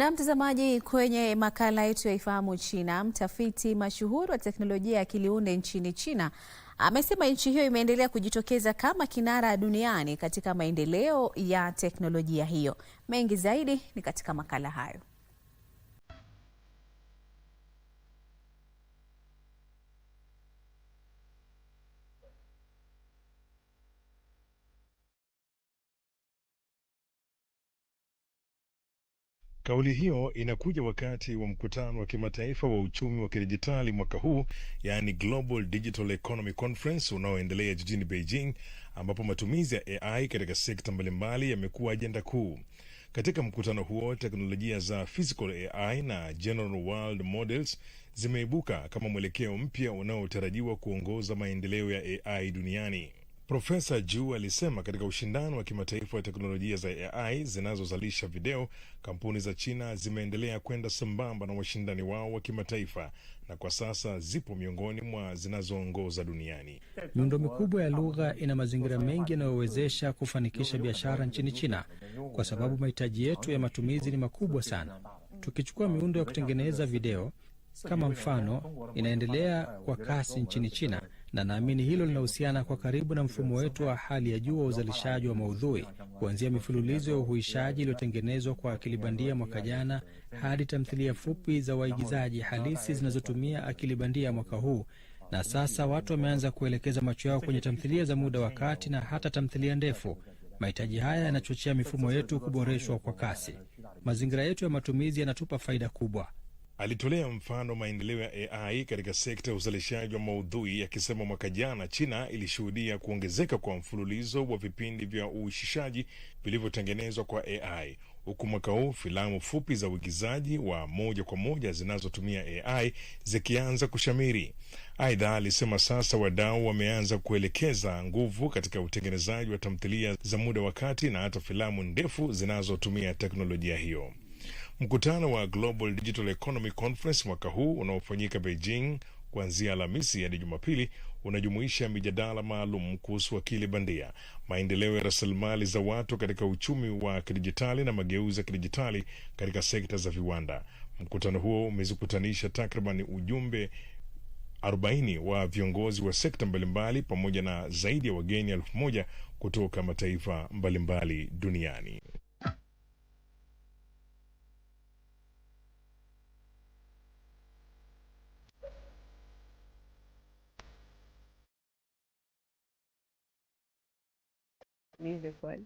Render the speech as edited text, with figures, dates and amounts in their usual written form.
Na mtazamaji, kwenye makala yetu ya Ifahamu China, mtafiti mashuhuri wa teknolojia ya akili unde nchini China amesema nchi hiyo imeendelea kujitokeza kama kinara duniani katika maendeleo ya teknolojia hiyo. Mengi zaidi ni katika makala hayo. Kauli hiyo inakuja wakati wa mkutano wa kimataifa wa uchumi wa kidijitali mwaka huu, yaani Global Digital Economy Conference unaoendelea jijini Beijing, ambapo matumizi ya AI katika sekta mbalimbali yamekuwa ajenda kuu. Katika mkutano huo, teknolojia za Physical AI na General World Models zimeibuka kama mwelekeo mpya unaotarajiwa kuongoza maendeleo ya AI duniani. Profesa Zhu alisema katika ushindano wa kimataifa wa teknolojia za AI zinazozalisha video, kampuni za China zimeendelea kwenda sambamba na washindani wao wa kimataifa na kwa sasa zipo miongoni mwa zinazoongoza duniani. Miundo mikubwa ya lugha ina mazingira mengi yanayowezesha kufanikisha biashara nchini China kwa sababu mahitaji yetu ya matumizi ni makubwa sana. Tukichukua miundo ya kutengeneza video kama mfano, inaendelea kwa kasi nchini China, na naamini hilo linahusiana kwa karibu na mfumo wetu wa hali ya juu wa uzalishaji wa maudhui, kuanzia mifululizo ya uhuishaji iliyotengenezwa kwa akili bandia mwaka jana hadi tamthilia fupi za waigizaji halisi zinazotumia akili bandia mwaka huu, na sasa watu wameanza kuelekeza macho yao kwenye tamthilia za muda wa kati na hata tamthilia ndefu. Mahitaji haya yanachochea mifumo yetu kuboreshwa kwa kasi. Mazingira yetu ya matumizi yanatupa faida kubwa. Alitolea mfano maendeleo ya AI katika sekta ya uzalishaji wa maudhui, akisema mwaka jana China ilishuhudia kuongezeka kwa mfululizo wa vipindi vya uishishaji vilivyotengenezwa kwa AI, huku mwaka huu filamu fupi za uigizaji wa moja kwa moja zinazotumia AI zikianza kushamiri. Aidha, alisema sasa wadau wameanza kuelekeza nguvu katika utengenezaji wa tamthilia za muda wa kati na hata filamu ndefu zinazotumia teknolojia hiyo. Mkutano wa Global Digital Economy Conference mwaka huu unaofanyika Beijing kuanzia Alhamisi hadi Jumapili unajumuisha mijadala maalum kuhusu akili bandia, maendeleo ya rasilimali za watu katika uchumi wa kidijitali na mageuzi ya kidijitali katika sekta za viwanda. Mkutano huo umezikutanisha takriban ujumbe 40 wa viongozi wa sekta mbalimbali pamoja na zaidi ya wageni 1000 kutoka mataifa mbalimbali duniani. Music was.